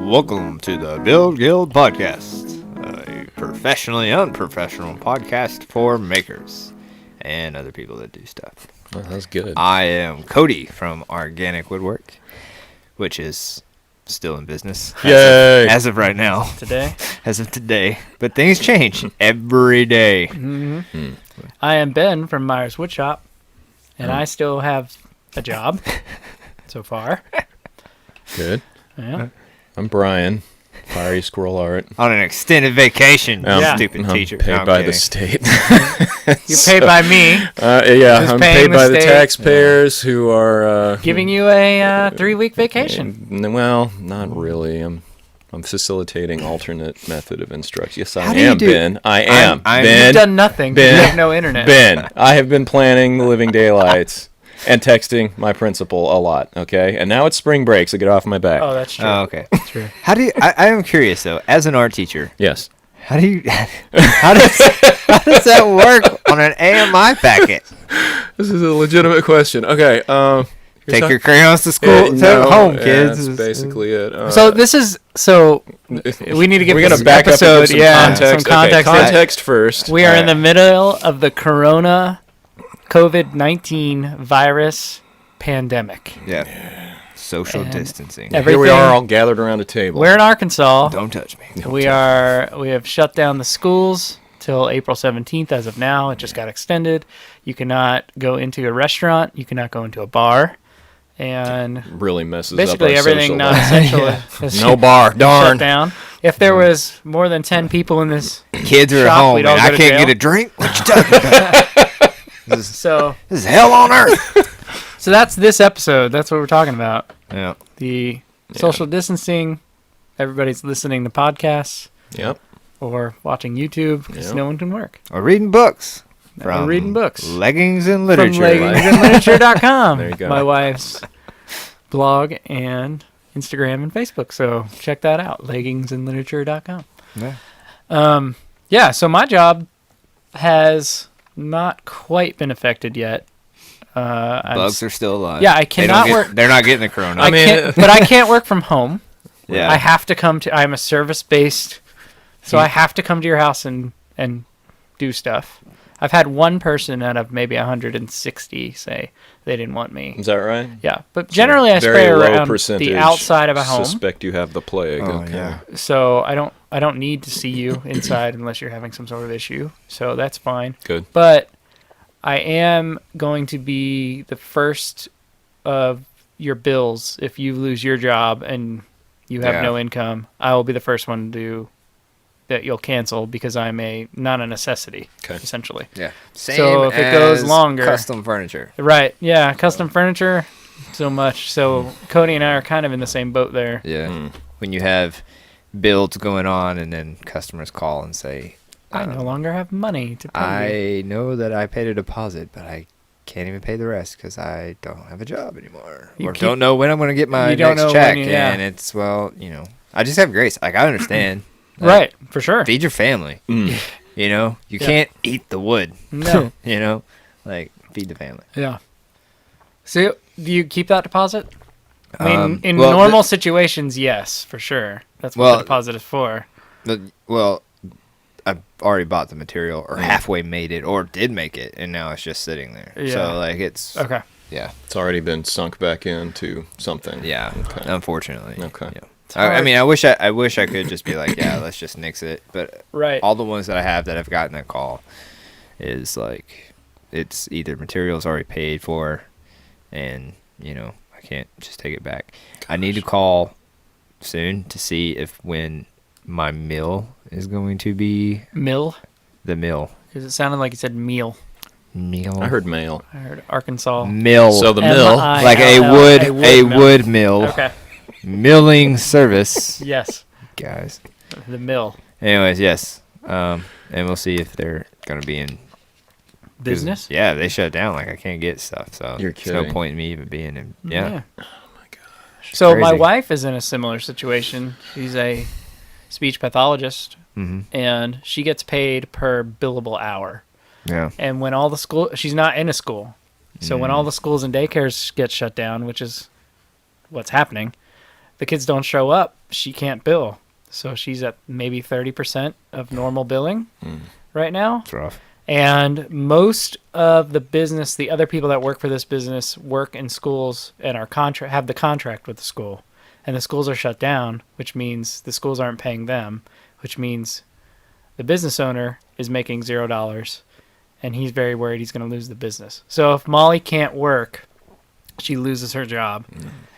Welcome to the Build Guild Podcast, a professionally unprofessional podcast for makers and other people that do stuff. Oh, that's good. I am Coty from Arganic Woodwork, which is still in business. Yay! As of right now. Today? As of today. But things change every day. Mm-hmm. I am Ben from Myers Woodshop, and I still have a job so far. Good. Yeah. I'm Brian, Fiery Squirrel Art. On an extended vacation, Yeah. stupid I'm teacher. paid No, I'm by the kidding. state. You're paid by me, Yeah, Who's I'm paying paid the by the state? taxpayers who are... giving you a 3-week vacation. Well, not really. I'm facilitating alternate method of instruction. Yes, I How do you am, do- Ben. I am. I'm- Ben, You've done nothing. Ben, You have no internet. Ben, I have been planning the living daylights and texting my principal a lot, okay? And now it's spring break, so get off my back. Oh, that's true. Oh, okay. True. How do you? I am curious though. As an art teacher, Yes. how do you? How does that work on an AMI packet? This is a legitimate question. Okay, Take your crayons to school. Take them home, kids. That's basically it. So we need to get We're this gonna back up episode. and give some Yeah, context. some context. Okay, context first. We are in the middle of the Corona COVID-19 virus pandemic. Yeah. Social And distancing. every- Here we everything- are, all gathered around a table. We're in Arkansas. Don't touch me. We have shut down the schools till April 17th as of now. It just got extended. You cannot go into a restaurant. You cannot go into a bar. And Really messes basically up our everything social non-essential life. is No bar, shut darn. down. If there was more than 10 people in this, Kids are at Shop, home we'd and all I go to can't jail. get a drink. What you talking about? so This is hell on earth. that's this episode. That's what we're talking about. Yeah. The social distancing. Everybody's listening to podcasts Yep. or watching YouTube because Yep. no one can work. Or reading books. Or reading books. Leggings and From literature. leggingsandliterature.com. There you go. My wife's blog and Instagram and Facebook. So check that out. Leggingsandliterature.com. Yeah. So my job has not quite been affected yet. Bugs are still alive. Yeah, I They don't cannot get- work. They're not getting the corona. I mean, but I can't work from home. yeah. I have to come to. I'm a service-based, so I have to come to your house and do stuff. I've had one person out of maybe 160 say they didn't want me. Is that right? Yeah, but generally I Very spray low around percentage the outside of a home, Suspect you have the plague. Oh, okay. yeah. so I don't need to see you inside unless you're having some sort of issue. So that's fine. Good. But I am going to be the first of your bills if you lose your job and you have Yeah. no income. I will be the first one to do that. You'll cancel because I'm not a necessity, Okay. essentially. Yeah. Same So if it goes as longer- custom furniture. Right? Yeah, custom furniture, so much. So Coty and I are kind of in the same boat there. Yeah. When you have builds going on and then customers call and say, I no longer have money to pay you. I know that I paid a deposit, but I can't even pay the rest because I don't have a job anymore. You Or can't- don't know when I'm going to get my You don't next know check. when yeah. And it's, well, I just have grace. Like, I understand. Right, for sure. Feed your family. Mm. You Yeah. can't eat the wood. No. Like, feed the family. Yeah. So do you keep that deposit? I mean, in well, normal situations, yes, for sure. That's what Well, the deposit is for. Well, I've already bought the material or halfway made it or did make it, and now it's just sitting there. Yeah. So, like, it's... Okay. Yeah. It's already been sunk back into something. Yeah. Okay. Unfortunately. Okay. Yeah. I mean, I wish I could just be like, yeah, let's just nix it. But Right. all the ones that I have that have gotten that call is like, it's either materials already paid for, and I can't just take it back. I need to call soon to see if when my mill is going to be Mill? the mill. Because it sounded like you said meal. Mill. I heard mail. I heard Arkansas. mill. So the mill. Like a wood mill. Okay. Milling service, Yes. guys. The mill. Anyways, yes. And we'll see if they're going to be in 'cause, Business? Yeah, they shut down. Like, I can't get stuff. So You're there's no kidding. point in me even being in. Yeah. Oh my gosh. So my Crazy. wife is in a similar situation. She's a speech pathologist, Mm-hmm. and she gets paid per billable hour. Yeah. And when all the school, she's not in a school. So when all the schools and daycares get shut down, which is what's happening, the kids don't show up, she can't bill. So she's at maybe 30% of normal billing right now. It's rough. And most of the business, the other people that work for this business work in schools and are have the contract with the school. And the schools are shut down, which means the schools aren't paying them, which means the business owner is making $0, and he's very worried he's going to lose the business. So if Molly can't work, she loses her job.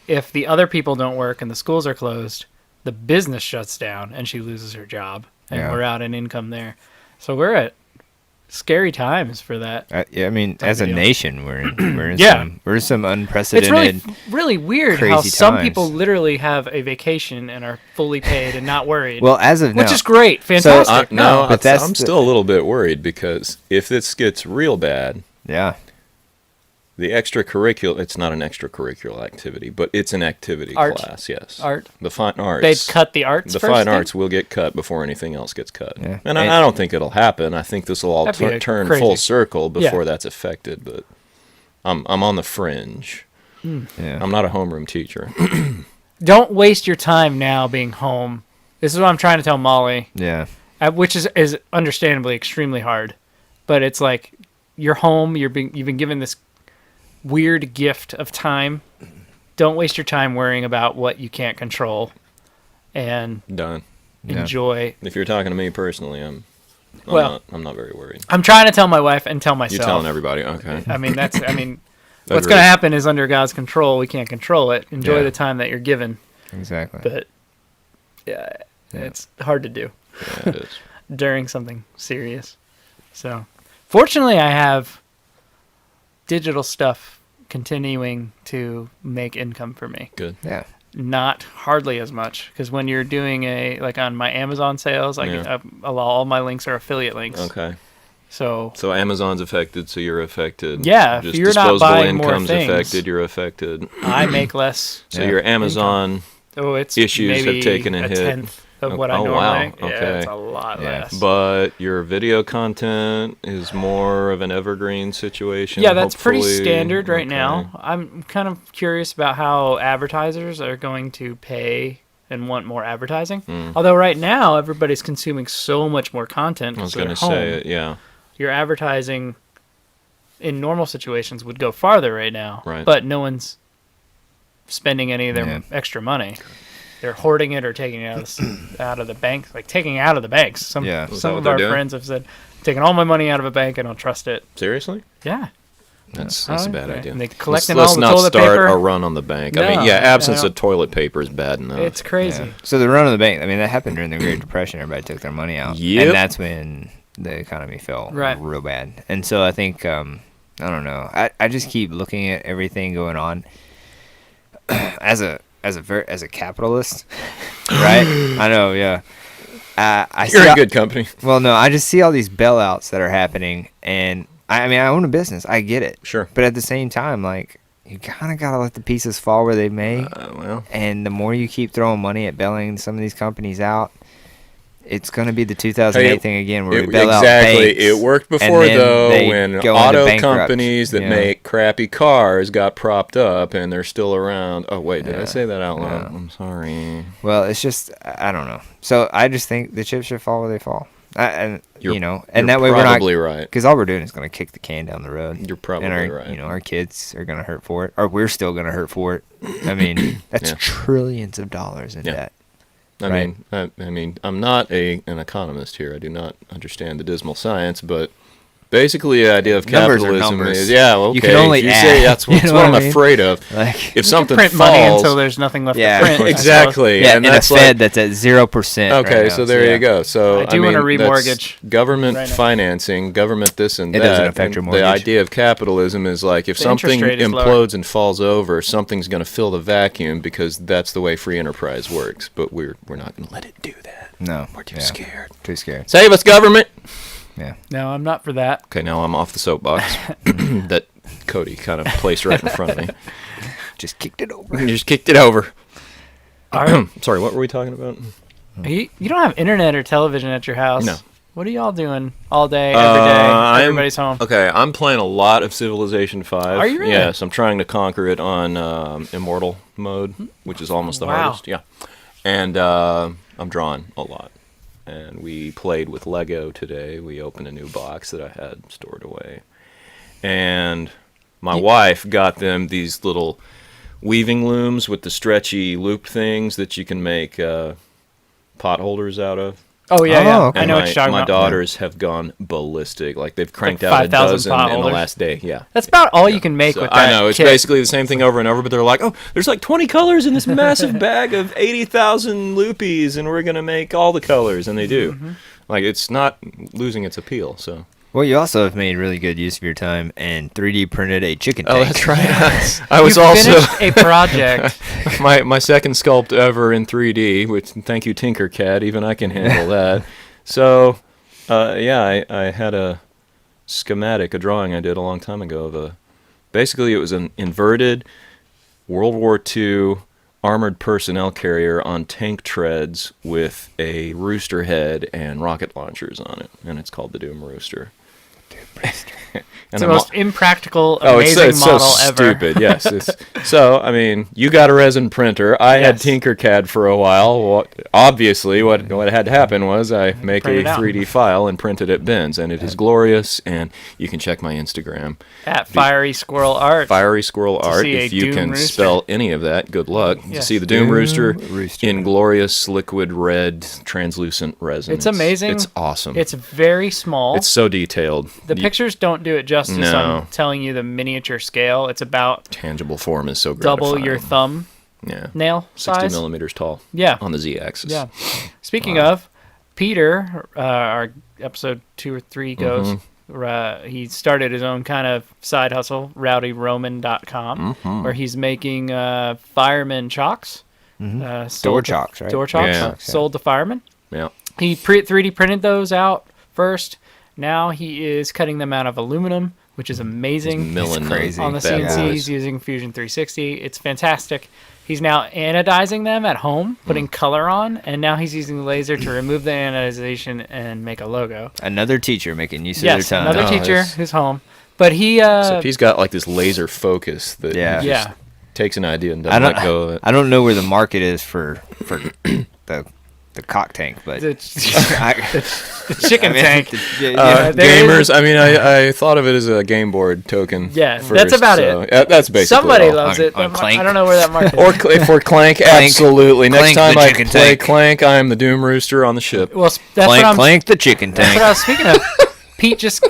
If the other people don't work and the schools are closed, the business shuts down and she loses her job, and we're out in income there. So we're at scary times for that. Yeah, I mean, as a nation, we're in some unprecedented. It's really weird how some people literally have a vacation and are fully paid and not worried. Well, as of now, which is great, fantastic. But I'm still a little bit worried, because if this gets real bad, the extracurricular, it's not an extracurricular activity, but it's an activity class, yes. Art. The fine arts. They'd cut the arts The first fine thing? arts will get cut before anything else gets cut. Yeah. And I don't think it'll happen. I think this will all turn crazy. full circle before that's affected, but I'm on the fringe. Yeah. I'm not a homeroom teacher. Don't waste your time now being home. This is what I'm trying to tell Molly. Yeah. Which is understandably extremely hard. But it's like, you're home, you've been given this weird gift of time. Don't waste your time worrying about what you can't control, and Done. enjoy. If you're talking to me personally, I'm not very worried. I'm trying to tell my wife and tell myself. You're telling everybody, okay. I mean, what's going to happen is under God's control. We can't control it. Enjoy the time that you're given. Exactly. But it's hard to do Yeah, it is. during something serious. So fortunately, I have digital stuff continuing to make income for me. Good. Yeah. Not hardly as much, because when you're doing on my Amazon sales, all my links are affiliate links. Okay. So Amazon's affected, so you're affected. Yeah, Just if you're not disposable buying more income's things, affected, you're affected. I make less. So your Amazon it's issues maybe have taken a hit. tenth of what I normally. Wow. Yeah, Okay. it's a lot less. But your video content is more of an evergreen situation. Yeah, that's pretty hopefully. standard right Okay. now. I'm kind of curious about how advertisers are going to pay and want more advertising. Although right now everybody's consuming so much more content. I was going to say it, yeah. Your advertising in normal situations would go farther right now. Right. But no one's spending any of their extra money. They're hoarding it or taking it out of the bank, like taking it out of the banks. Some of our friends have said, taking all my money out of a bank and I'll trust it. Seriously? Yeah. That's a bad idea. And they collecting let's all the not toilet start paper. a run on the bank. No, I mean, absence no. of toilet paper is bad enough. It's crazy. Yeah. So the run on the bank, I mean, that happened during the Great Depression. Everybody took their money out. Yep. And that's when the economy fell real bad. And so I think, I don't know. I just keep looking at everything going on as a capitalist, right? I know, yeah. You're in good company. Well, no, I just see all these bailouts that are happening, and I mean, I own a business. I get it. Sure. But at the same time, like, you kind of got to let the pieces fall where they may. And the more you keep throwing money at bailing some of these companies out, it's going to be the 2008 thing again, where we bail out banks. It worked before, though, when auto bankrupt. companies that make crappy cars got propped up, and they're still around. Oh, wait, did I say that out loud? I'm sorry. Well, it's just, I don't know. So I just think the chips should fall where they fall. And that way we're not probably right, because all we're doing is going to kick the can down the road. You're probably right. Our kids are going to hurt for it, or we're still going to hurt for it. I mean, that's trillions of dollars in debt. I mean, I'm not an economist here. I do not understand the dismal science, but basically, the idea of capitalism is you can only add. Say that's what I'm afraid of. Like, if something print falls, money until there's nothing left to print. Exactly. Yeah, and that's a Fed that's at 0%. Okay, right so now, there you go. So I do want to remortgage. Government financing, government this and it that. Doesn't affect your mortgage. The idea of capitalism is like if something implodes and falls over, something's going to fill the vacuum because that's the way free enterprise works. But we're not going to let it do that. No, we're too scared. Too scared. Save us, government. Yeah. No, I'm not for that. Okay, now I'm off the soapbox that Coty kind of placed right in front of me. Just kicked it over. Sorry, what were we talking about? You don't have internet or television at your house? No. What are y'all doing all day, every day? Everybody's home. Okay, I'm playing a lot of Civilization 5. Are you really? Yes, I'm trying to conquer it on Immortal mode, which is almost the hardest. Yeah. And I'm drawing a lot. And we played with Lego today. We opened a new box that I had stored away. And my wife got them these little weaving looms with the stretchy loop things that you can make pot holders out of. Oh, yeah. Okay. I know what you're talking my about. daughters have gone ballistic. Like, they've cranked Like out a 5,000 dozen pot in the holders? last day. Yeah. That's about all you can make with that I know. It's kit. basically the same thing over and over, but they're like, oh, there's like 20 colors in this massive bag of 80,000 loopies, and we're going to make all the colors. And they do. Mm-hmm. Like, it's not losing its appeal, so... Well, you also have made really good use of your time and 3D printed a chicken tank. Oh, that's right. I was you also finished a project. my second sculpt ever in 3D, which thank you Tinkercad, even I can handle that. So, I had a schematic, a drawing I did a long time ago of basically it was an inverted World War II armored personnel carrier on tank treads with a rooster head and rocket launchers on it, and it's called the Doom Rooster. It's the most impractical, amazing it's model so ever. stupid. Yes. So, I mean, you got a resin printer. I had Tinkercad for a while. Obviously, what had to happen was I make a 3D file and print it at bins, and it is glorious. And you can check my Instagram At Fiery Squirrel Art. Fiery Squirrel Art. see If a you Doom can Rooster. spell any of that, good luck. To Yes. see the Doom Rooster Rooster. in glorious liquid red translucent resin. It's amazing. It's awesome. It's very small. It's so detailed. The pictures don't do it justice. No. I'm telling you the miniature scale. It's about Tangible form is so gratifying. double your thumb Yeah. nail 60 size. millimeters tall. Yeah. On the Z-axis. Yeah. Speaking of, Peter, our episode 2 or 3 goes, Mm-hmm. he started his own kind of side hustle, rowdyroman.com, Mm-hmm. where he's making fireman chalks. Door sold to- chalks, right? Door chalks, Yeah. sold to firemen. Yeah. He 3D printed those out first. Now he is cutting them out of aluminum, which is amazing. Milling It's crazy. On the bad CNC, boys. he's using Fusion 360. It's fantastic. He's now anodizing them at home, putting color on, and now he's using laser to remove the anodization and make a logo. Another teacher making use of Yes, their time. another teacher that's- who's home. But he, So if he's got like this laser focus that Yeah. he just yeah, takes an idea and I doesn't don't, let go of it. I don't know where the market is for the cock tank, but the I, chicken tank. yeah, there Gamers, I mean, I thought of it as a game board token. Yeah, first, that's about so, it. yeah, that's basically Somebody all. loves On- it. on Clank. I don't know where that market is. Or for Clank, absolutely. Next Clank time the I chicken play tank. Clank, I am the Doom Rooster on the ship. Well, that's what clank, I'm. clank the chicken That's tank. what I was speaking of. Pete just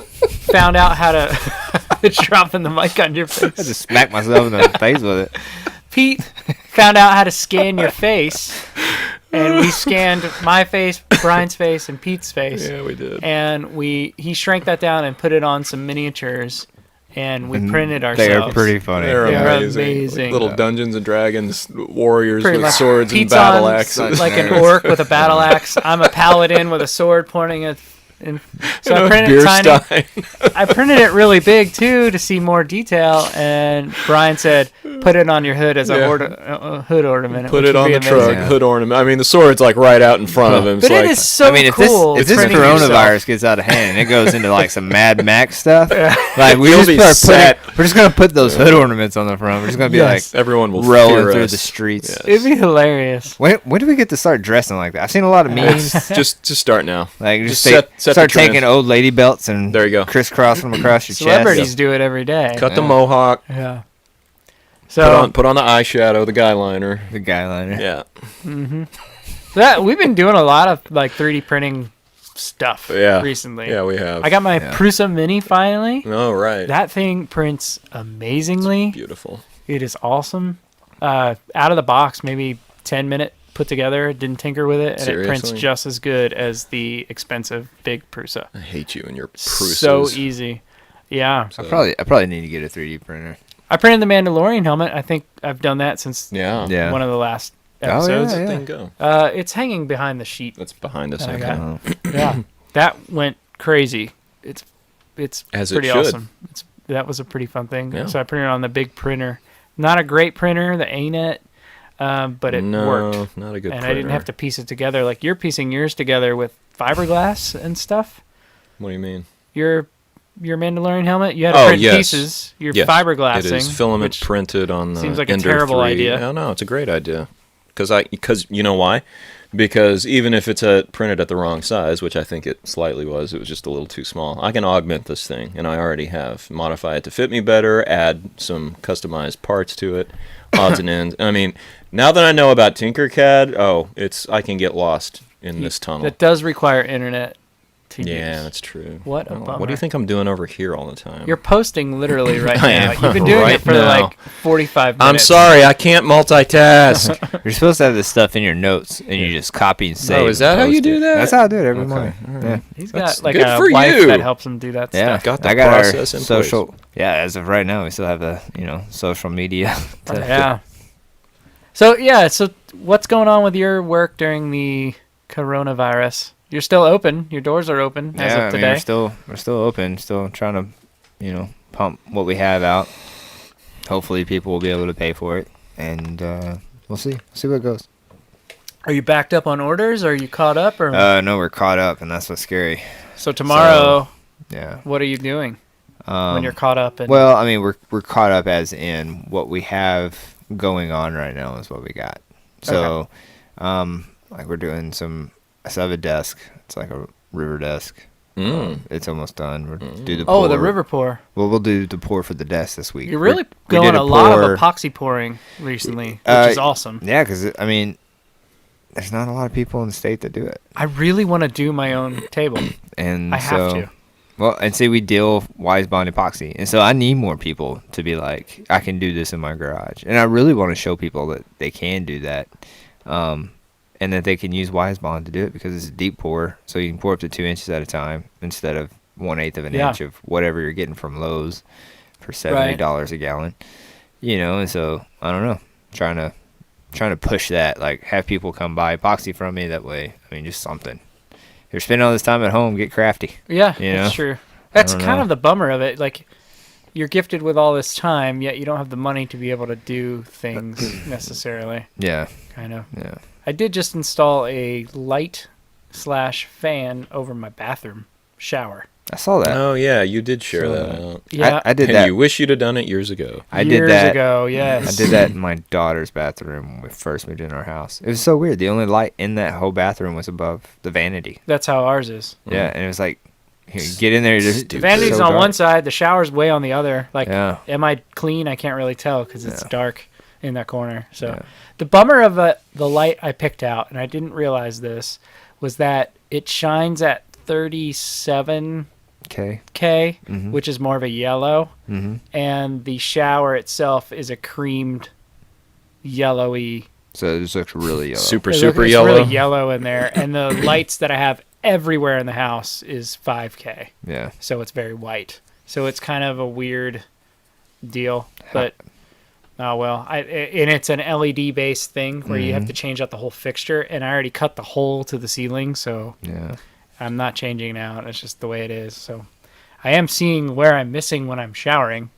found out how to dropping the mic on your I face. just smacked myself in the face with it. Pete found out how to scan your face, and we scanned my face, Brian's face, and Pete's face. Yeah, we did. And he shrank that down and put it on some miniatures, and we printed ourselves. They are pretty funny. They're They're amazing. amazing. Like little Dungeons and Dragons warriors Pretty with much. swords Pete's and battle on axes. like an orc with a battle axe. I'm a paladin with a sword pointing at. And so I printed beer it tiny. stein. I printed it really big too to see more detail. And Brian said, "Put it on your hood as a hood ornament." Put which it would on be the amazing. truck, hood ornament. I mean, the sword's like right out in front of him. But It's it like, is so I mean, if cool. this printing coronavirus gets out of hand and it goes into like some Mad Max stuff, like You'll be we're just gonna put those hood ornaments on the front. We're just gonna be Yes. everyone will rolling fear through us. the streets. Yes. It'd be hilarious. When do we get to start dressing like that? I've seen a lot of memes. just start now. Like Just just set start the trend. taking old lady belts and There you go. crisscross them across your Celebrities chest. do it every day. Cut the mohawk. Yeah. So Put on the eyeshadow, the guy liner. The guy liner. Yeah. we've been doing a lot of like 3D printing stuff recently. Yeah, we have. I got my Prusa Mini finally. Oh, right. That thing prints amazingly. Beautiful. It is awesome. Out of the box, maybe 10-minute put together. Didn't tinker with it, and it prints Seriously? just as good as the expensive big Prusa. I hate you and your Prusas. So easy. Yeah. I probably need to get a 3D printer. I printed the Mandalorian helmet. I think I've done that since Yeah. one of the last Oh, yeah, episodes. yeah. Thing go. It's hanging behind the sheet. That's behind us. I Okay. got Yeah. That went crazy. It's As it pretty should. awesome. That was a pretty fun thing. Yeah. So I printed it on the big printer. Not a great printer, the ANET. but it no, worked. not a good And printer. I didn't have to piece it together like you're piecing yours together with fiberglass and stuff. What do you mean? Your Mandalorian helmet, you had to Oh, print yes. pieces. You're Yes, fiberglassing. It is filament which printed on the seems like a Ender terrible 3. idea. Oh, no, it's a great idea. Because you know why? Because even if it's printed at the wrong size, which I think it slightly was, it was just a little too small, I can augment this thing, and I already have. Modify it to fit me better, add some customized parts to it, odds and ends. I mean, now that I know about Tinkercad, I can get lost in this tunnel. That does require internet to use. Yeah, that's true. What a What do bummer. you think I'm doing over here all the time? You're posting literally right I now. am You've been doing right it for now. like 45 minutes. I'm sorry, I can't multitask. You're supposed to have this stuff in your notes, and you just copy and save. is that and how you post do it. that? That's how I do it every Okay, morning. all right. Yeah. He's That's got like good a for wife you. that helps him do that Yeah, stuff. Got the I got process our in social. place. Yeah, as of right now, we still have the social media. Yeah. So what's going on with your work during the coronavirus? You're still open. Your doors are open as Yeah, of today. we're still open. Still trying to, pump what we have out. Hopefully, people will be able to pay for it, and we'll see. See where it goes. Are you backed up on orders? Or are you caught up? Or No, we're caught up, and that's what's scary. so tomorrow, Yeah. what are you doing when you're caught up? And Well, I mean, we're caught up as in what we have going on right now is what we got. So, like we're doing I still have a desk. It's like a river desk. It's almost done. We'll do the pour. the river pour. Well, we'll do the pour for the desk this week. You're really We did going a lot pour- of epoxy pouring recently, which is awesome. Yeah, because I mean, there's not a lot of people in the state that do it, I really want to do my own table. and I have so, to. Well, and see, we deal wise bond epoxy, and so I need more people to be like, I can do this in my garage, and I really want to show people that they can do that, and that they can use wise bond to do it because it's a deep pour, so you can pour up to 2 inches at a time instead of 1/8 of an inch of whatever you're getting from Lowe's for $70 a gallon, and so I don't know, trying to push that, like have people come buy epoxy from me that way. I mean, just something. If you're spending all this time at home, get crafty. Yeah, You that's know? true. That's don't kind know. of the bummer of it. Like, you're gifted with all this time, yet you don't have the money to be able to do things necessarily. Yeah, Kind of. yeah. I did just install a light/fan over my bathroom shower. I saw that. Oh, yeah, you did share So, that out. Yeah, I did And that. you wish you'd have done it years ago. I years did that ago. Yes, I did that in my daughter's bathroom when we first moved in our house. It was so weird. The only light in that whole bathroom was above the vanity. That's how ours is. Yeah, and it was like, here, you get in there, you're just The vanity's so on dark. one side, the shower's way on the other. Like, Yeah. am I clean? I can't really tell because it's Yeah. dark in that corner. So, Yeah. the bummer of the light I picked out, and I didn't realize this, was that it shines at 37K, Okay. Mhm. which is more of a yellow, Mm-hmm. and the shower itself is a creamed, yellowy. So it just looks really yellow. Super It's yellow. really yellow in there, and the lights that I have everywhere in the house is 5K. Yeah. So it's very white. So it's kind of a weird deal, but oh well. And it's an LED based thing where you have to change out the whole fixture, and I already cut the hole to the ceiling, so Yeah. I'm not changing it out. It's just the way it is. So I am seeing where I'm missing when I'm showering.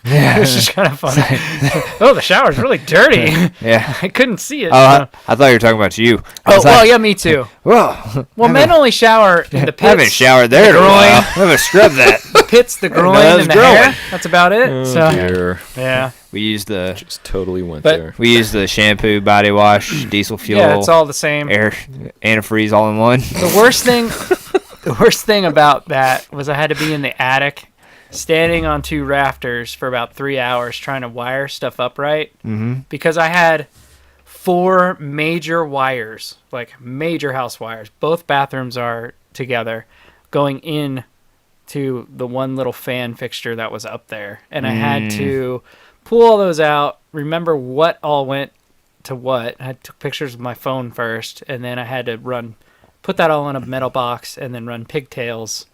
Yeah. It's just kind of funny. Oh, the shower's really dirty. Yeah. I couldn't see it. Oh, I thought you were talking about you. I Oh, was well, like, yeah, me too. Well, Well, men only shower in the I haven't pits, showered there in the a while. I groin, haven't scrubbed that. the pits, the groin, that was and the growing. hair. That's about it. Oh, So dear. yeah, We used the Just totally went But- there. shampoo, body wash, diesel fuel, yeah, it's all the same. air, antifreeze all in one. The worst thing about that was I had to be in the attic, standing on 2 rafters for about 3 hours trying to wire stuff up right, because I had 4 major wires, like major house wires. Both bathrooms are together, going in to the one little fan fixture that was up there, and I had to pull all those out, remember what all went to what. I took pictures with my phone first, and then I had to put that all in a metal box and then run pigtails,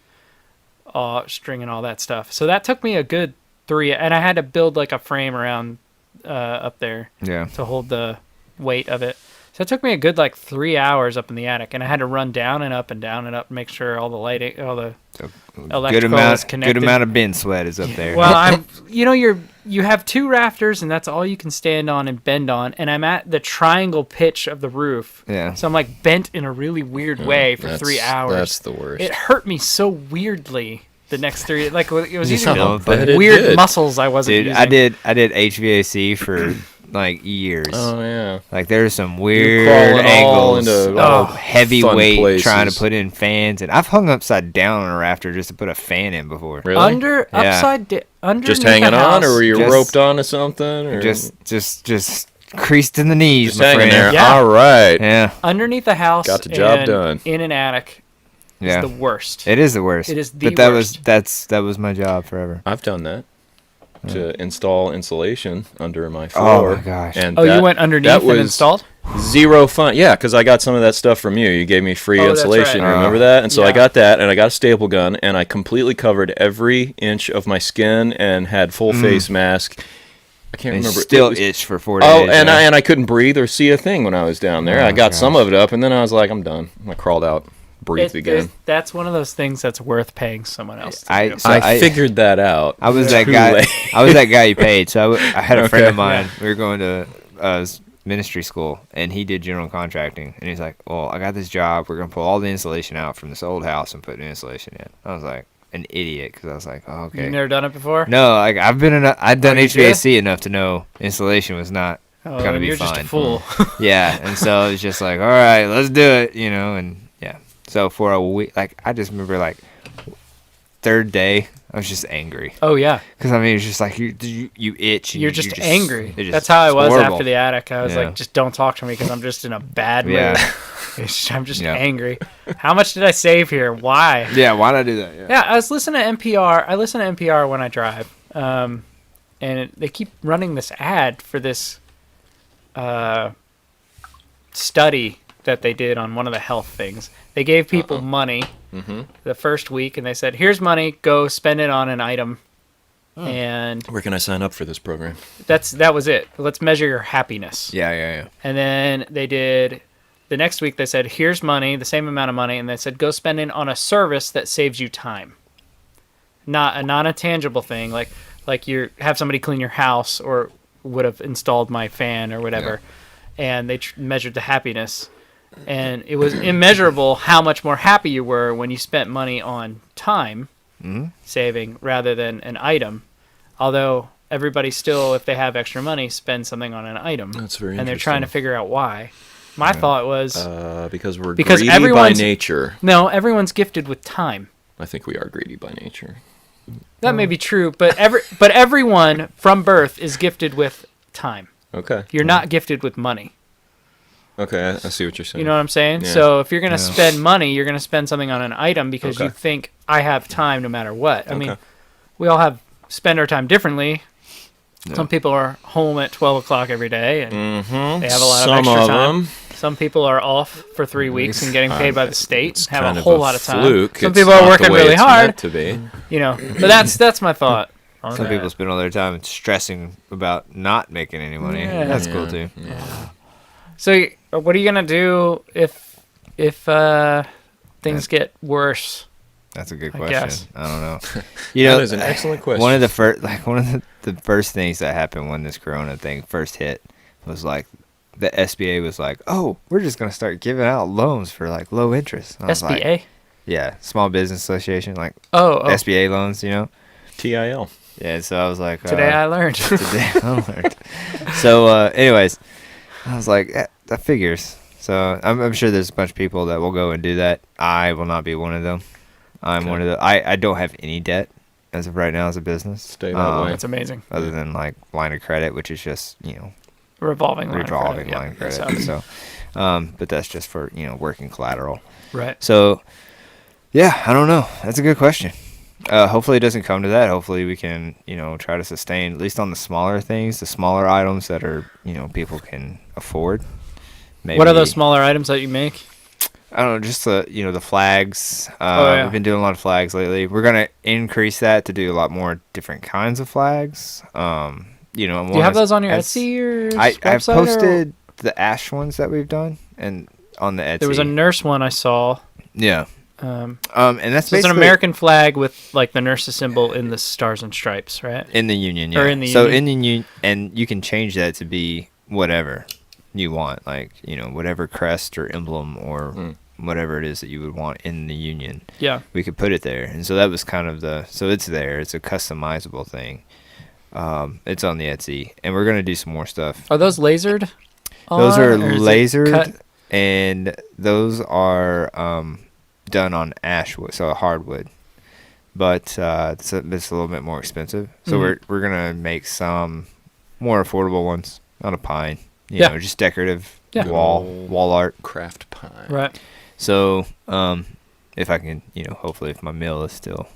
string and all that stuff. So that took me a good 3, and I had to build like a frame around up there Yeah. to hold the weight of it. So it took me a good like 3 hours up in the attic, and I had to run down and up, make sure all the lighting, all the So electrical is connected. good amount of bin sweat is up there. Well, you're you have 2 rafters, and that's all you can stand on and bend on. And I'm at the triangle pitch of the roof. Yeah. So I'm like bent in a really weird way for 3 hours. That's the worst. It hurt me so weirdly the next 3. Like it was Son using of a bitch. It weird did. muscles I wasn't Dude, using. I did HVAC for like years. Oh yeah. Like there's some You're weird crawling all angles, into all heavy fun weight places. trying to put in fans, and I've hung upside down on a rafter just to put a fan in before. Really? Under Yeah. upside underneath Just the hanging on, house. or were you Just- roped onto something, or Just creased in the knees, just my hanging friend. there? Yeah. All right. Yeah, underneath the house. Got the job and done. in an attic. yeah. Is the worst. It is the worst. It is the but that worst. that was my job forever. I've done that to install insulation under my Oh floor. my gosh. And Oh, you that- went underneath that and was installed? Zero fun. Yeah, because I got some of that stuff from you. You gave me free Oh, that's insulation. right. Remember that? And so I Yeah. got that, and I got a staple gun, and I completely covered every inch of my skin and had full face mask. I can't And remember. still It was- itch for 4 days. Oh, and right? I couldn't breathe or see a thing when I was down there. Oh, I got some gosh. of it up, and then I was like, I'm done. I crawled out, breathed again. That's one of those things that's worth paying someone else to I- do. so I figured that out. I was that Too guy. late. I was that guy you paid. So I had a friend Okay. of mine. We were going to ministry school, and he did general contracting. And he's like, "Well, I got this job. We're gonna pull all the insulation out from this old house and put new insulation in." I was like an idiot because I was like, "Oh, okay." You've never done it before? No, like I've done you HVAC enough to know insulation was not Oh, gonna then be you're fun. just a fool. Yeah, and so it's just like, all right, let's do it, and yeah. So for a week, like I just remember like 3rd day, I was just angry Oh, yeah. because I mean it's just like you itch. And You're just it angry. just- That's how I it's was horrible. after the attic. I was Yeah. like, just don't talk to me because I'm just in a bad mood. Yeah. I'm just Yeah. angry. How much did I save here? Why? Yeah, why not do that? Yeah. Yeah, I was listening to NPR. I listen to NPR when I drive, and they keep running this ad for this study that they did on one of the health things. They gave people money the first week, and they said, "Here's money. Go spend it on an item." And Where can I sign up for this program? that was it. Let's measure your happiness. Yeah. And then they did. The next week they said, "Here's money, the same amount of money," and they said, "Go spend it on a service that saves you time." Not a tangible thing, like you have somebody clean your house or would have installed my fan or whatever, and they measured the happiness, and it was immeasurable how much more happy you were when you spent money on time saving rather than an item. Although everybody still, if they have extra money, spend something on an item. That's very and they're trying to interesting. figure out why. My thought was, Because we're Because greedy by everyone's- nature. no, everyone's gifted with time. I think we are greedy by nature. That may be true, but everyone from birth is gifted with time. Okay. You're not gifted with money. Okay, I see what you're saying. You know what I'm saying? Yeah. So if you're going to spend money, you're going to spend something on an item because you Okay. think I have time no matter what. I mean, Okay. we all spend our time differently. Some people are home at 12 o'clock every day and they have a lot of Some extra of time. them. Some people are off for 3 weeks and getting paid by the state It's and have kind a of whole lot of time. fluke. Some It's people are not the working way really it's hard, meant to be. But that's my thought. on Some that. people spend all their time stressing about not making any money. Yeah. That's cool too. So, what are you gonna do if things get worse? That's a good I question. guess. I don't know. You know, That is an excellent question. one of the first things that happened when this Corona thing first hit was like the SBA was like, "Oh, we're just gonna start giving out loans for like low interest." And I was like, SBA? yeah, Small Business Association, like Oh. SBA loans, TIL. Yeah, so I was like, Today I learned. today I learned. So, anyways, I was like, that figures. So I'm sure there's a bunch of people that will go and do that. I will not be one of them. I'm one of the. I don't have any debt as of right now as a business. Stay that way. That's amazing. Other than like line of credit, which is just Revolving line. revolving of credit. line of Yeah, credit. so- So, but that's just for working collateral. right. So, yeah, I don't know. That's a good question. Hopefully it doesn't come to that. Hopefully we can, try to sustain at least on the smaller things, the smaller items that are, people can afford. Maybe, What are those smaller items that you make? I don't know, just the flags. Yeah. We've been doing a lot of flags lately. We're gonna increase that to do a lot more different kinds of flags. Do you have those on your Etsy or I've website? posted the ash ones that we've done, and on the Etsy. There was a nurse one I saw. Yeah. And that's So it's an basically American flag with like the nurse's symbol in the stars and stripes, right? in the union, yeah. Or in the so union. in the union, and you can change that to be whatever you want, like whatever crest or emblem or whatever it is that you would want in the union. Yeah. We could put it there, and so that was kind of so it's there. It's a customizable thing. It's on the Etsy, and we're gonna do some more stuff. Are those lasered? Those are or is it lasered, cut? and those are done on ash wood, so hardwood. But it's a little bit more expensive. So we're gonna make some more affordable ones out of pine. You know, just decorative wall art. Craft pine. Right. So if I can, hopefully if my mill is still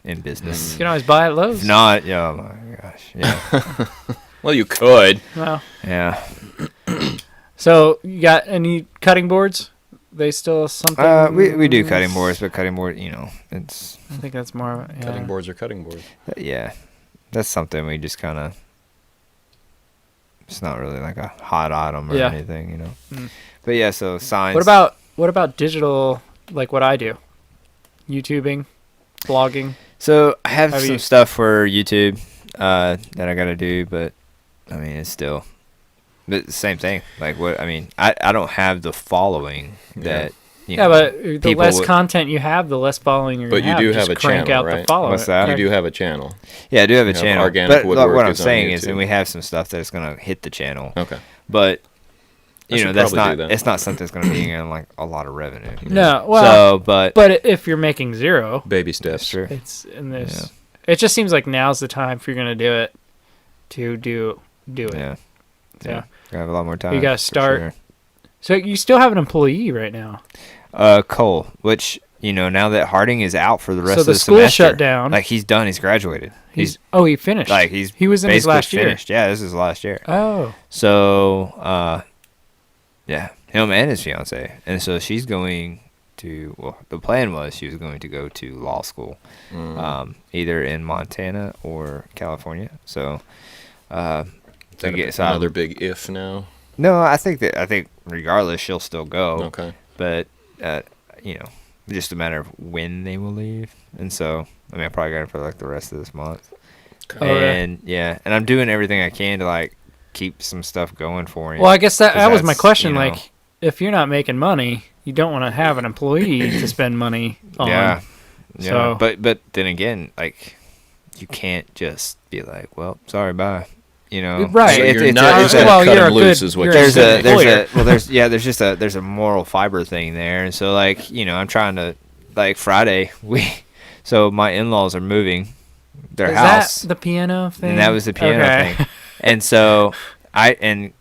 in business. You can always buy at Lowe's. If not, oh my gosh, yeah, Well, you could. Well, yeah. so you got any cutting boards? They still something? We do cutting boards, but cutting board, it's I think that's more of a, Cutting boards are cutting boards. yeah, that's something we just kind of. It's not really like a hot item or anything, But yeah, so signs. What about digital, like what I do? YouTubing, blogging. So I have some you- stuff for YouTube that I gotta do, but I mean it's still, but same thing. Like I don't have the following that. Yeah, but the people less would- content you have, the less following you're But gonna you have. do Just have a crank channel, out the right? following. What's that? You do have a channel. Yeah, I do have a You have channel. Organic But Woodwork what I'm is on saying is, YouTube. and we have some stuff that's gonna hit the channel. Okay. But I should that's probably not. do that. It's not something that's gonna be in like a lot of revenue. No, well, So, but if you're making zero, Baby that's steps. true. it's in this. It just seems like now's the time if you're gonna do it, to do it. Yeah. Yeah. I have a lot more time. You gotta for start. sure. So you still have an employee right now. Cole, which now that Harding is out for the rest So of the the school semester, shut down. Like he's done. He's graduated. He finished. Like he was in his basically last year. finished. Yeah, this is his last year. Oh, So, yeah, him and his fiance, and so she's going to. Well, the plan was she was going to go to law school, either in Montana or California. So, Is that another big if now? No, I think regardless she'll still go. Okay. But just a matter of when they will leave, and so I probably got it for like the rest of this month. Oh, yeah. And and I'm doing everything I can to like keep some stuff going for him. well, I guess that 'Cause was my that's, question. you know- Like, if you're not making money, you don't want to have an employee to spend money on. Yeah. So- But then again, like you can't just be like, well, sorry, bye. Right. So It- you're it's not a- just it's a- gonna cut you're him a loose good- is what you're you're a there's good saying. employer. there's a moral fiber thing there, and so like I'm trying to like Friday so my in-laws are moving their Is house, that the piano thing? and that was the piano Okay. thing, and so Brian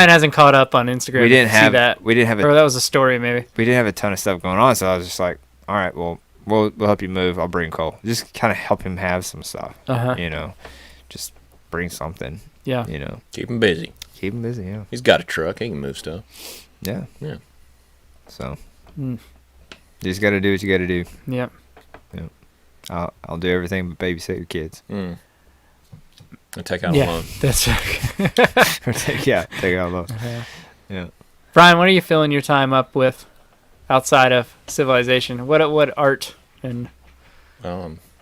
hasn't caught up on Instagram. we didn't to see have that. we didn't have Or a that was a story, maybe. we didn't have a ton of stuff going on, so I was just like, all right, well we'll help you move. I'll bring Cole, just kind of help him have some stuff, just bring something, Yeah. Keep him busy. keep him busy, yeah. He's got a truck. He can move stuff. Yeah. Yeah. So Mm. you just got to do what you got to do. Yep. I'll do everything but babysit your kids. Mm. I take out a Yeah. loan. That's Take out those. Yeah. Brian, what are you filling your time up with outside of civilization? What art and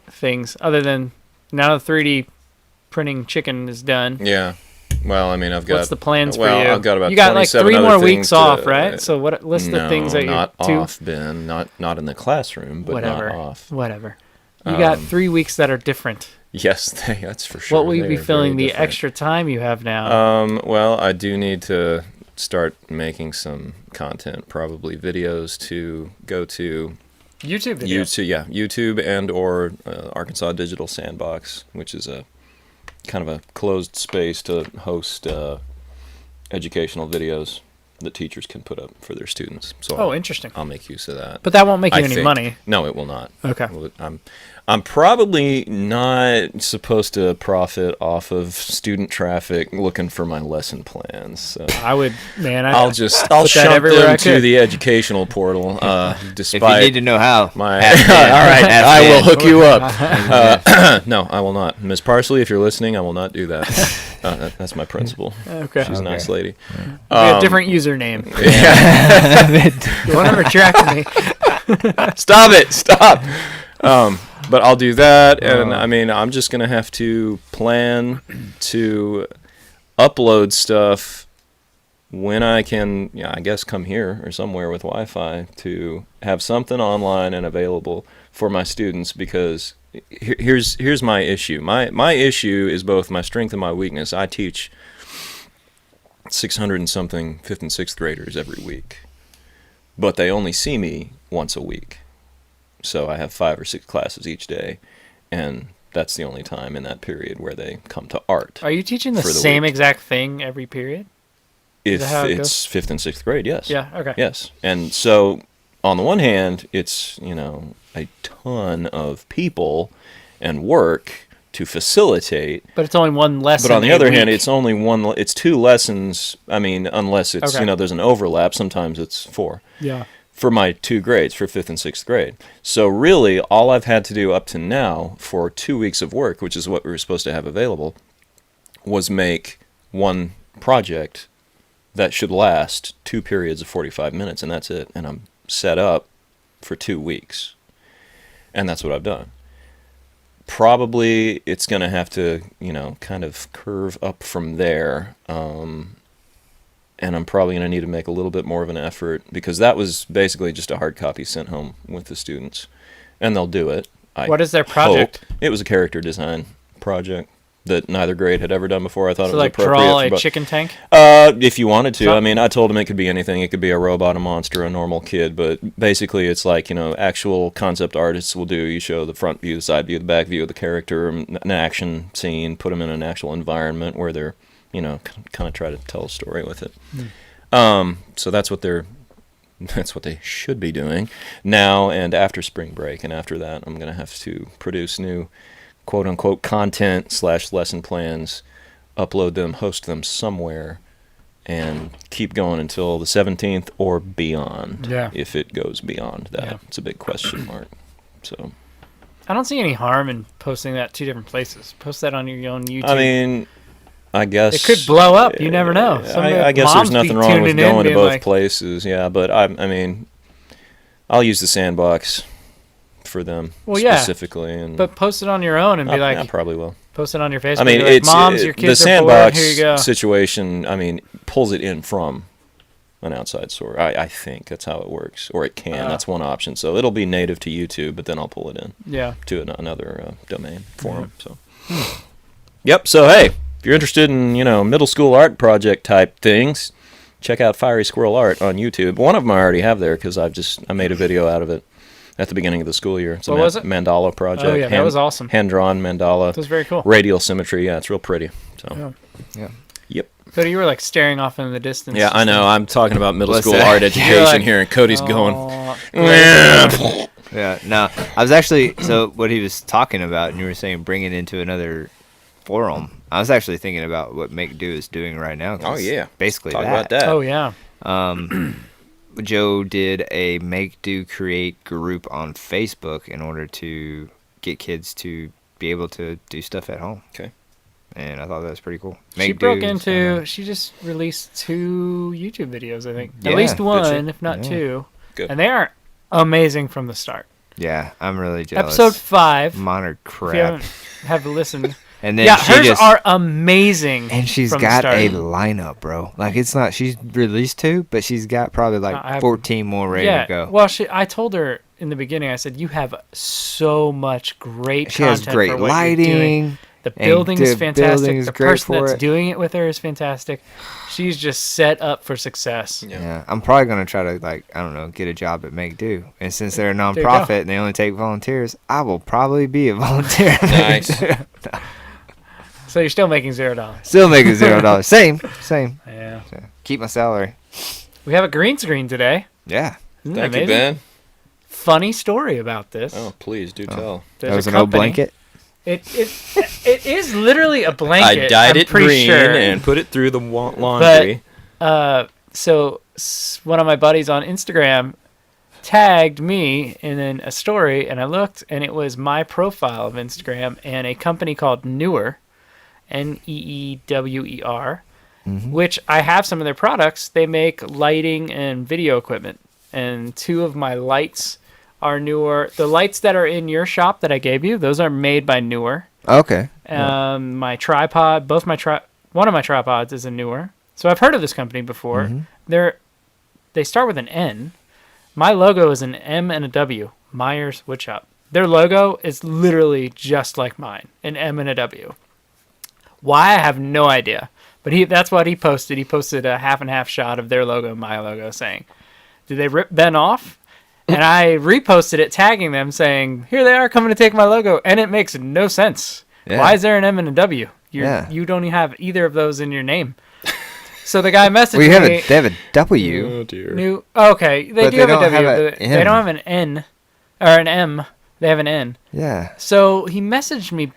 things other than now the 3D printing chicken is done? Yeah. Well, I've got. What's the plans well, for you? I've got about you got like 27 3 other more things weeks to- off, right? So what list the things that not you're off, Ben. Not in the classroom, but whatever. not off. Whatever. You got 3 weeks that are different. Yes, that's for sure. What will you They be are filling very the different. extra time you have now? Well, I do need to start making some content, probably videos to go to YouTube videos. YouTube and or Arkansas Digital Sandbox, which is a kind of a closed space to host educational videos that teachers can put up for their students. So Oh, interesting. I'll make use of that. But that won't make you I any think. money. No, it will not. Okay. Well, I'm probably not supposed to profit off of student traffic looking for my lesson plans. So I would, man. I'll put that shunt everywhere them I to could. the educational portal. If Despite you need to know how, my, ask all Ben. right, Ask I will Ben. hook you up. No, I will not. Ms. Parsley, if you're listening, I will not do that. That's my principal. Okay. She's a nice lady. We have a different username. Yeah. You want to retract me? Stop it! Stop. But I'll do that, and I mean, I'm just gonna have to plan to upload stuff when I can. Yeah, I guess come here or somewhere with Wi-Fi to have something online and available for my students. Because here's my issue. My issue is both my strength and my weakness. I teach 600 and something 5th and 6th graders every week, but they only see me once a week. So I have 5 or 6 classes each day, and that's the only time in that period where they come to art. Are you teaching the same exact thing every period? If it's 5th and 6th grade, yes. Yeah, okay. Yes. And so on the one hand, it's, a ton of people and work to facilitate. But it's only one lesson. But on the other hand, it's only it's 2 lessons. I mean, unless it's, there's an overlap, sometimes it's 4. Yeah. For my 2 grades, for 5th and 6th grade. So really, all I've had to do up to now for 2 weeks of work, which is what we were supposed to have available, was make one project that should last 2 periods of 45 minutes, and that's it. And I'm set up for 2 weeks. And that's what I've done. Probably it's going to have to, kind of curve up from there. And I'm probably going to need to make a little bit more of an effort, because that was basically just a hard copy sent home with the students. And they'll do it. What is their project? It was a character design project that neither grade had ever done before. I thought it was like appropriate. Draw a chicken tank? If you wanted to. I mean, I told them it could be anything. It could be a robot, a monster, a normal kid. But basically, it's like, actual concept artists will do. You show the front view, the side view, the back view of the character, an action scene, put them in an actual environment where they're, kind of try to tell a story with it. So that's what they should be doing now and after spring break. And after that, I'm going to have to produce new quote-unquote content / lesson plans, upload them, host them somewhere, and keep going until the 17th or beyond. Yeah. If it goes beyond that. It's a big question mark. So I don't see any harm in posting that 2 different places. Post that on your own YouTube. I mean, I guess it could blow up. You never know. I guess there's nothing wrong with going to both places. Yeah, but I mean, I'll use the sandbox for them specifically. But post it on your own and be like, I probably will. Post it on your Facebook. I mean, it's moms, your kids the are bored. Here you sandbox go. situation. I mean, pulls it in from an outside source. I think that's how it works, or it can. That's one option. So it'll be native to YouTube, but then I'll pull it in. To another domain forum. So. Yep. So hey. If you're interested in, middle school art project type things, check out Fiery Squirrel Art on YouTube. One of them I already have there because I made a video out of it at the beginning of the school year. It's what was it? Mandala project. Oh, yeah, that was awesome. Hand-drawn mandala. That was very cool. Radial symmetry. Yeah, it's real pretty. So. Yeah. Yep. So you were like staring off into the distance. Yeah, I know. I'm talking about middle school art education here, and Cody's going. Yeah, no. I was actually, so what he was talking about, and you were saying bring it into another forum. I was actually thinking about what Make Do is doing right now. Oh, yeah. Basically Talk about that. Oh, yeah. Joe did a Make Do Create group on Facebook in order to get kids to be able to do stuff at home. Okay. And I thought that was pretty cool. She just released 2 YouTube videos, I think. At least one, if not 2. Good. And they are amazing from the start. Yeah, I'm really jealous. Episode 5. Modern crap. If you haven't listened. And then hers are amazing. And she's got a lineup, bro. Like, it's not, she's released 2, but she's got probably like 14 more ready to go. Well, I told her in the beginning, I said, you have so much great content. She has great for what lighting. You're doing. The building is fantastic. The person that's it. doing it with her is fantastic. She's just set up for success. Yeah. I'm probably going to try to, get a job at Make Do. And since they're a nonprofit and they only take volunteers, I will probably be a volunteer. Nice. So you're still making $0. Still making $0. Same. Yeah. So keep my salary. We have a green screen today. Yeah. Thank you, Ben. Funny story about this. Oh, please do tell. There's that was an old blanket? It is literally a blanket. I dyed it green sure. and put it through the laundry. But, so one of my buddies on Instagram tagged me in a story, and I looked, and it was my profile of Instagram and a company called Neewer, Neewer, which I have some of their products. They make lighting and video equipment, and 2 of my lights are Newer. The lights that are in your shop that I gave you, those are made by Newer. Okay. My tripod, one of my tripods is a Newer. So I've heard of this company before. Mm-hmm. They start with an N. My logo is an M and a W. Myers Woodshop. Their logo is literally just like mine, an M and a W. Why, I have no idea. But that's what he posted. He posted a half and half shot of their logo and my logo saying, did they rip Ben off? And I reposted it tagging them saying, here they are coming to take my logo. And it makes no sense. Yeah. Why is there an M and a W? You don't even have either of those in your name. So the guy messaged me. They have a W. Oh, dear. Okay, they do have a W. But M. they don't have an N or an M. They have an N. Yeah. So he messaged me.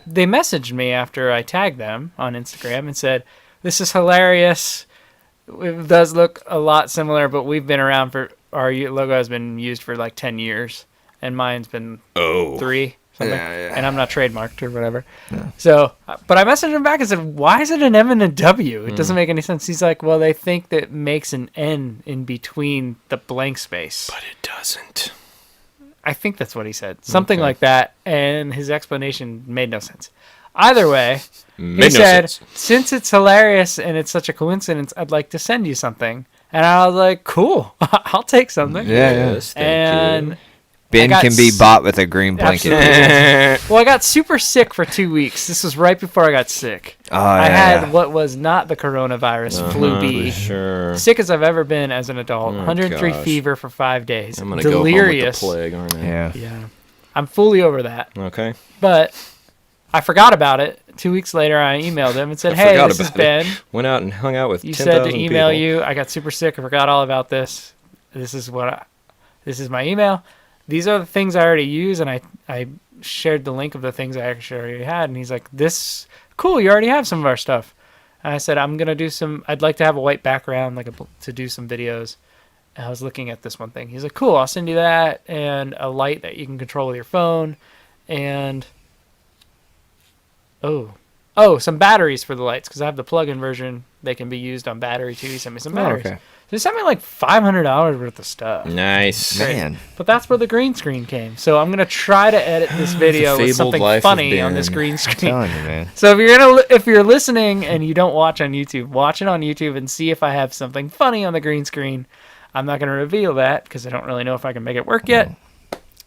They messaged me after I tagged them on Instagram and said, this is hilarious. It does look a lot similar, but we've been around for, our logo has been used for like 10 years, and mine's been 3. Something. Yeah. And I'm not trademarked or whatever. Yeah. So, but I messaged him back and said, why is it an M and a W? It doesn't make any sense. He's like, well, they think that makes an N in between the blank space. But it doesn't. I think that's what he said. Something like that. And his explanation made no sense. Either way, he said, since it's hilarious and it's such a coincidence, I'd like to send you something. And I was like, cool, I'll take something. Yes, thank you. Ben can be bought with a green blanket. Well, I got super sick for 2 weeks. This was right before I got sick. I had what was not the coronavirus, flu B. Sure. Sick as I've ever been as an adult. 103 fever for 5 days. I'm going to delirious. go home with the plague, aren't I? Yeah. I'm fully over that. Okay. But I forgot about it. 2 weeks later, I emailed him and said, hey, this is Ben. Went out and hung out with 10,000 people. You said to email you. I got super sick. I forgot all about this. This is my email. These are the things I already use, and I shared the link of the things I actually already had, and he's like, this, cool, you already have some of our stuff. And I said, I'm going to do I'd like to have a white background to do some videos. And I was looking at this one thing. He's like, cool, I'll send you that, and a light that you can control with your phone, and, some batteries for the lights, because I have the plug-in version. They can be used on battery, too. He sent me some batteries. Okay. They sent me like $500 worth of stuff. Nice. Man. But that's where the green screen came. So I'm gonna try to edit this video with something funny on this green I'm screen. telling you, man. So if you're listening and you don't watch on YouTube, watch it on YouTube and see if I have something funny on the green screen. I'm not gonna reveal that because I don't really know if I can make it work yet.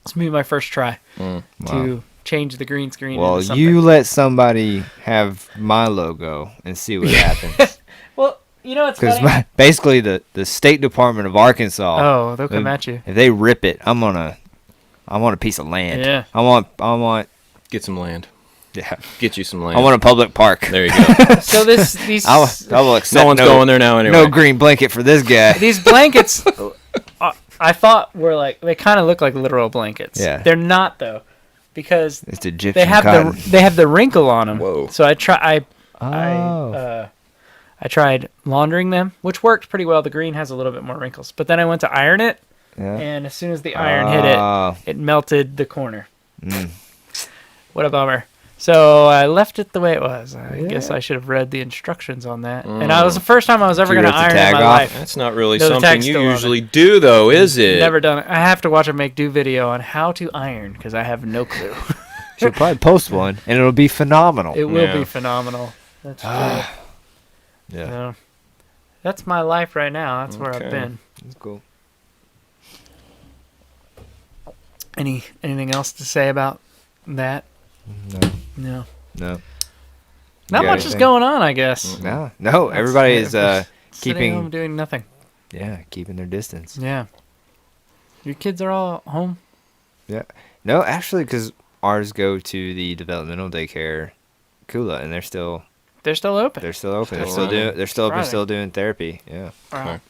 It's gonna be my first try to change the green screen. Well, into something. you let somebody have my logo and see what happens. Well, you know what's funny? Because basically the State Department of Arkansas. Oh, they'll come at you. If they rip it, I want a piece of land. Yeah. I want. Get some land. Yeah. Get you some land. I want a public park. There you go. So these I will accept. No one's going there now anyway. No green blanket for this guy. These blankets, I thought were like, they kind of look like literal blankets. Yeah. They're not though, because It's Egyptian they have cotton. they have the wrinkle on them. Whoa. So I tried laundering them, which worked pretty well. The green has a little bit more wrinkles, but then I went to iron it, Yeah. and as soon as the iron hit it, it melted the corner. What a bummer. So I left it the way it was. I guess I should have read the instructions on that. And that was the first time I was ever You going to ripped the iron in tag my off? life. That's not really No, the something tag's you still on usually do, though, is it? Never done it. I have to watch a make do video on how to iron because I have no clue. Should probably post one, and it'll be phenomenal. It will Yeah. be phenomenal. That's true. Yeah. So, that's my life right now. That's where I've Okay. been. That's cool. Anything else to say about that? No. No. No. Not got much is anything? going on, I guess. No. Everybody is Sitting keeping home doing nothing. keeping their distance. Yeah. Your kids are all home? Yeah. No, actually, because ours go to the developmental daycare, Kula, and they're still open. They're still They're still running. doing. They're still open. Thriving. Still doing therapy. Yeah. Wow.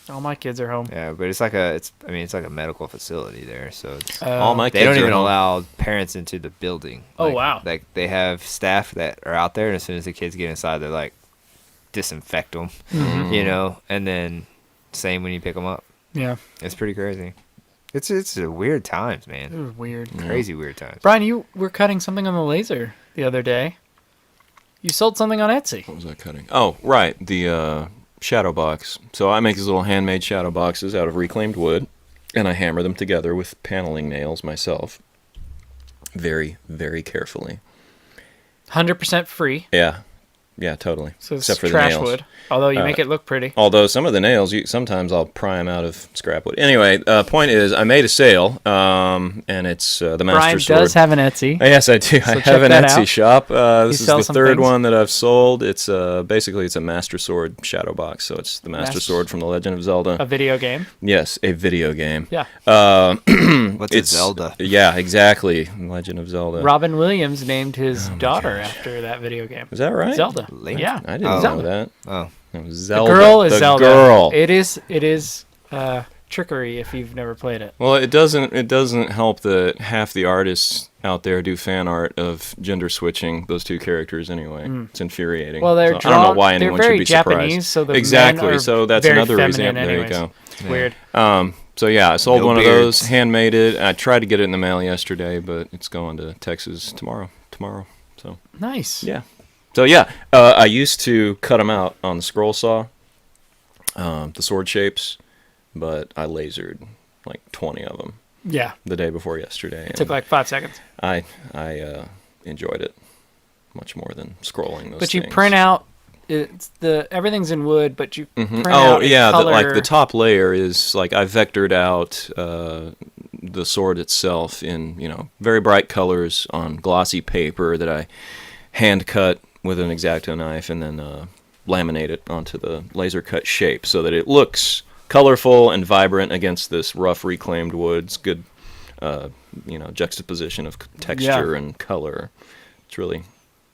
All my kids are home. Yeah, but it's like a medical facility there, so it's, All my they kids don't are even home. allow parents into the building. Oh, Like- wow. Like they have staff that are out there, and as soon as the kids get inside, they're like disinfect them, you know, and then same when you pick them up. Yeah. It's pretty crazy. It's a weird times, It man. was weird. Crazy weird times. Brian, you were cutting something on the laser the other day. You sold something on Etsy. What was I cutting? Oh, right. The shadow box. So I make these little handmade shadow boxes out of reclaimed wood. and I hammer them together with paneling nails myself, very, very carefully. 100% free. Yeah, totally. So it's Except for the trash nails. wood. Although you make it look pretty. Although some of the nails, sometimes I'll pry them out of scrap wood. Anyway, point is, I made a sale, and it's the Master Brian Sword. does have an Etsy. Yes, I do. I check have an that Etsy out. shop. This is sell the some third things? one that I've sold. It's basically it's a Master Sword shadow box. So it's the Master Master- Sword from The Legend of Zelda. A video game. Yes, a video game. Yeah. What's a Zelda? Yeah, exactly. Legend of Zelda. Robin Williams named his daughter after that video game. Is that right? Zelda. Link? Yeah. I didn't know Zelda. that. Oh. It was The Zelda. girl is the Zelda. Girl. It is trickery if you've never played it. Well, it doesn't help that half the artists out there do fan art of gender switching those two characters anyway. It's infuriating. Well, they're I don't know drawn- why they're anyone very should be Japanese, surprised. so the men exactly. are So that's very another reason. feminine There you anyways. go. It's weird. So yeah, I sold No one beards. of those, handmade it. I tried to get it in the mail yesterday, but it's going to Texas tomorrow. So Nice. yeah. So yeah, I used to cut them out on the scroll saw, the sword shapes, but I lasered like 20 of them Yeah. the day before yesterday. It took like 5 seconds. I enjoyed it much more than scrolling those But you things. print out everything's in wood, but you print Oh out a yeah, color. like the top layer is like I vectored out the sword itself in very bright colors on glossy paper that I hand cut with an X-Acto knife and then laminate it onto the laser cut shape so that it looks colorful and vibrant against this rough reclaimed wood's good juxtaposition of texture and color. It's really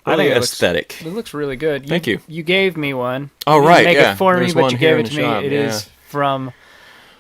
I think it looks- aesthetic. It looks really good. Thank you. You gave me one. Oh, You didn't right, Make yeah. it for There's me, but one you here gave in it to the me. shop, It is from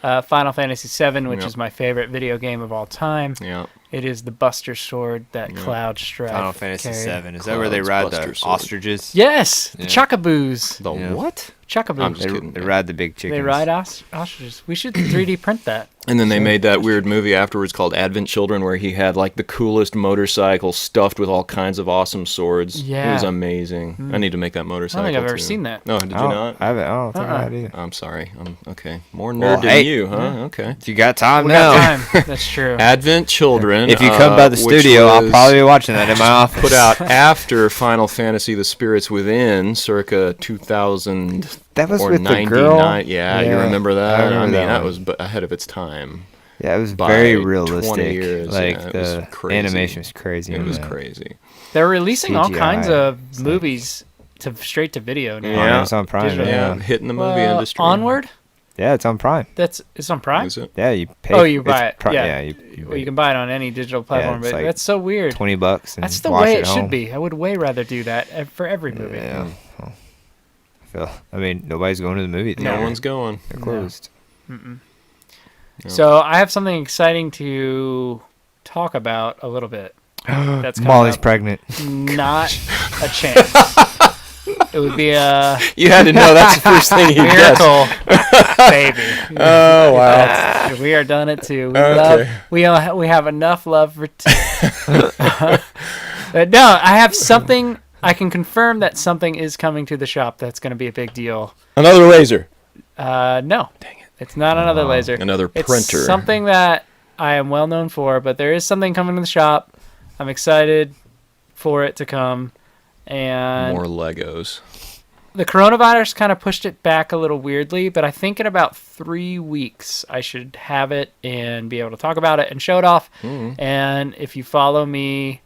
Final Fantasy VII, which Yep. is my favorite video game of all time. Yeah. It is the Buster Sword that Cloud Strife Final Fantasy carried. VII. Is that where they Cloud's ride Buster the Sword. ostriches? Yes, the Yeah. Chocoboos. The Yeah. what? Chocoboos. I'm just kidding. They ride the big chickens. They ride ostriches. We should 3D print that. And then they made that weird movie afterwards called Advent Children where he had like the coolest motorcycle stuffed with all kinds of awesome swords. Yeah. It was amazing. I need to make that motorcycle. I don't think I've ever too. seen that. No, did you Oh, not? I don't think I had either. I'm sorry. I'm okay. More nerd Well, than hey. you, huh? Okay. If you got time We now. got time. That's true. Advent Children. If you come by the which studio, I'll was probably be watching that in my office. put out after Final Fantasy: The Spirits Within, circa 2000 That was or with the 99. girl. Yeah, you Yeah, remember that? I remember that that one. was ahead of its time. Yeah, it was by very 20 realistic. years, Like yeah, it was the crazy. animation was crazy. It in was that. crazy. They're releasing all CGI. kinds of It's like- movies straight to video now. On Yeah. Amazon Prime. Digital. Yeah, Yeah. hitting the movie Well, industry. Onward? Yeah, it's on Prime. It's on Prime? Is it? Yeah, you pay. Oh, you it's buy it. Yeah. Yeah, Well, you can buy it on any digital platform, it's but like that's so weird. $20 and That's the watch way it it home. should be. I would way rather do that for every movie. Yeah. I mean, nobody's going to the movie No theater. one's going. They're closed. Yeah. So I have something exciting to talk about a little bit. That's coming Molly's up. pregnant. Not a chance. It would be a You had to know that's the first thing you guessed. miracle, baby. Oh wow. We are done at 2. We Okay. we have enough love for 2. But no, I have something. I can confirm that something is coming to the shop. That's going to be a big deal. Another laser. No, dang it, it's not another laser. Another It's printer. something that I am well known for, but there is something coming to the shop. I'm excited for it to come, and More Legos. the coronavirus kind of pushed it back a little weirdly, but I think in about 3 weeks I should have it and be able to talk about it and show it off. And if you follow me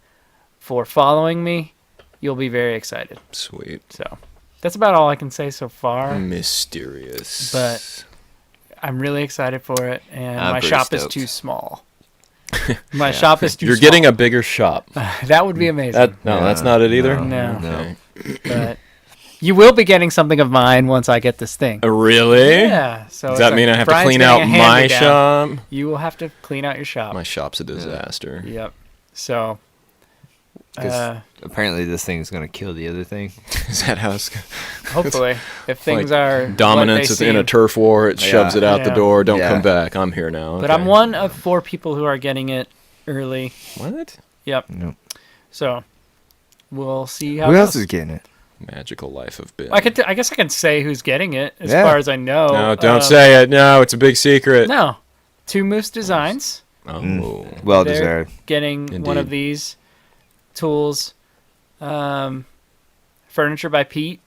for following me, you'll be very excited. Sweet. So that's about all I can say so far. Mysterious. But I'm really excited for it, and I'm my pretty shop is stoked. too small. My shop is too You're small. getting a bigger shop. That would be amazing. That's not it either. No. Okay. But you will be getting something of mine once I get this thing. Really? Yeah. So Does it's that like mean I have to Brian's clean getting out a my hand-me-down. shop? You will have to clean out your shop. My shop's a disaster. Yep. So. 'Cause apparently this thing's going to kill the other thing. Is that how it's Hopefully, if things like are dominance what they in a seem. turf war? It shoves it out the Yeah. door. Don't Yeah. come back. I'm here now. But Okay. I'm one of 4 people who are getting it early. What? Yep. No. So we'll see how. Who it else goes. is getting it? Magical life of Ben. I guess I can say who's getting it as Yeah. far as I know. No, don't say it. No, it's a big secret. No, Two Moose Designs. Oh. Well They're deserved. getting one Indeed. of these tools. Furniture by Pete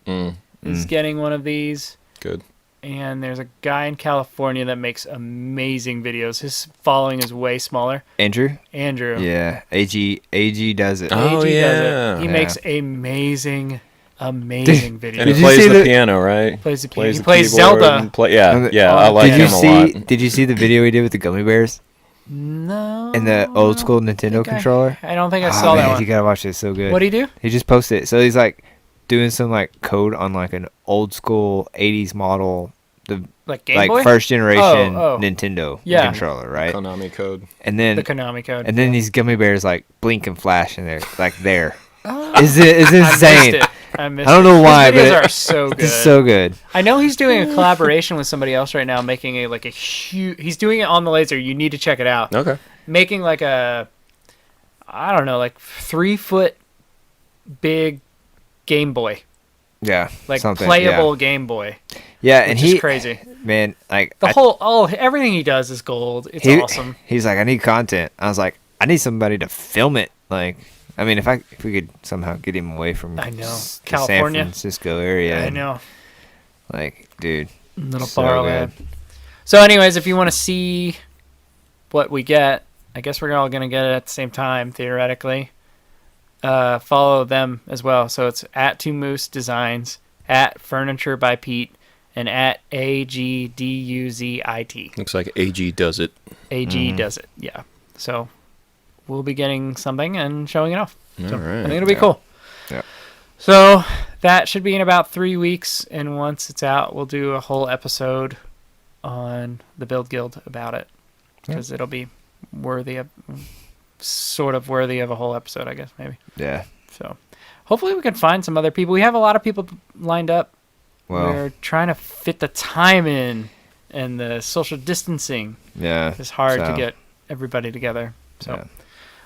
is getting one of these. Good. And there's a guy in California that makes amazing videos. His following is way smaller. Andrew? Andrew. Yeah. AG does it. Oh, AG yeah. does it. He Yeah. makes amazing videos. And he Did you plays see the the- piano, right? Plays the piano. He the plays keyboard Zelda. and yeah, Oh, I like Did you him a see? lot. Did you see the video he did with the gummy bears No. and the old school Nintendo controller? I don't think I Oh, saw that man, one. You gotta watch it. It's so good. What'd he do? He just posted it. So he's like doing some like code on like an old school 80s model, the Like Game like Boy? first generation Oh. Nintendo Yeah. controller, right? Konami code. And then The Konami code. and then these gummy bears like blink and flash and they're like there. Oh. It's I insane. missed it. I missed I don't know it. why, His videos but are so good. It's so good. I know he's doing a collaboration with somebody else right now, making a huge. He's doing it on the laser. You need to check it out. Okay. Making like a, I don't know, like 3-foot big Game Boy, Yeah. like something, playable Game Boy. Yeah, and Which is he crazy. man, like Everything he does is gold. It's he- awesome. He's like, I need content. I was like, I need somebody to film it. Like, I mean, if we could somehow get him away from I know. the San California. Francisco area. I know. Like, dude, A little so far good. away. So, anyways, if you want to see what we get, I guess we're all going to get it at the same time, theoretically. Follow them as well. So it's at Two Moose Designs, at Furniture by Pete, and at AGDUZIT. Looks like AG does it. AG does it. Yeah. So we'll be getting something and showing it off. So All right. I think it'll be cool. Yeah. So that should be in about 3 weeks, and once it's out, we'll do a whole episode on the Build Guild about it, because it'll be sort of worthy of a whole episode, I guess, maybe. Yeah. So hopefully we can find some other people. We have a lot of people lined up. Well, We're trying to fit the time in, and the social distancing yeah. is hard to so, get everybody together. So Yeah.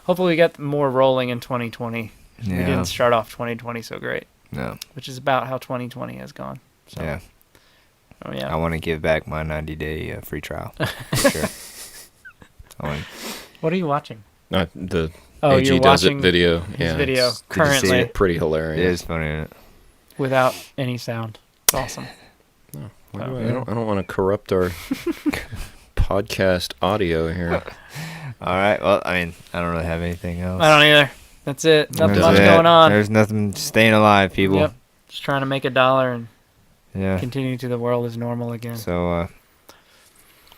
hopefully we get more rolling in 2020. We Yeah. didn't start off 2020 so great, No. which is about how 2020 has gone. So, Yeah. Oh yeah. I want to give back my 90-day free trial. For sure. What are you watching? Not the Oh, AG you're does it watching video. his Yeah, video it's Did you see currently it? pretty It hilarious. is funny, isn't it? without any sound. It's awesome. Why do I don't want to corrupt our podcast audio here. All right. Well, I mean, I don't really have anything else. I don't either. That's it. Nothing That's much it. going on. There's nothing. Staying alive, people. Yep. Just trying to make $1 and Yeah. continue to the world as normal again. So,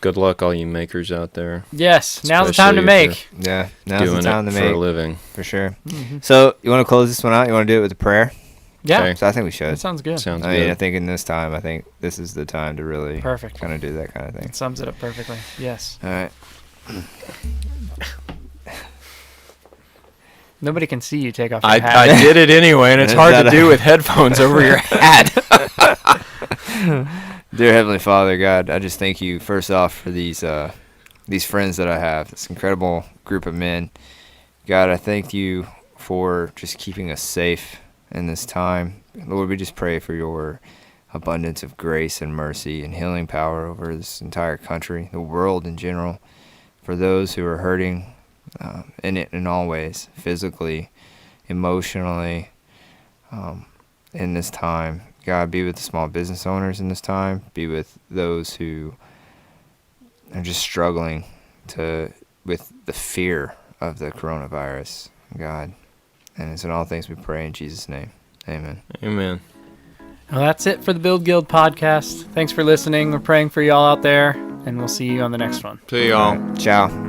Good luck, all you makers out there. Yes, now's the time to Especially if make. yeah. Now's Doing the time it to for a make. living. For sure. Mhm. So, you want to close this one out? You want to do it with a prayer? Yeah, Okay. So, I think we should. that sounds good. Sounds I mean, I good. think in this time, I think this is the time to really Perfect. kind of do that kind of thing. It sums it up perfectly. Yes. All right. Nobody can see you take off your I hat. I did it anyway, and it's Is hard that to a- do with headphones over your hat. Dear Heavenly Father, God, I just thank you first off for these friends that I have, this incredible group of men. God, I thank you for just keeping us safe in this time. Lord, we just pray for your abundance of grace and mercy and healing power over this entire country, the world in general, for those who are hurting in all ways, physically, emotionally, in this time. God, be with the small business owners in this time. Be with those who are just struggling with the fear of the coronavirus, God. And it's in all things we pray in Jesus' name. Amen. Amen. Well, that's it for the Build Guild podcast. Thanks for listening. We're praying for y'all out there, and we'll see you on the next one. See y'all. Ciao.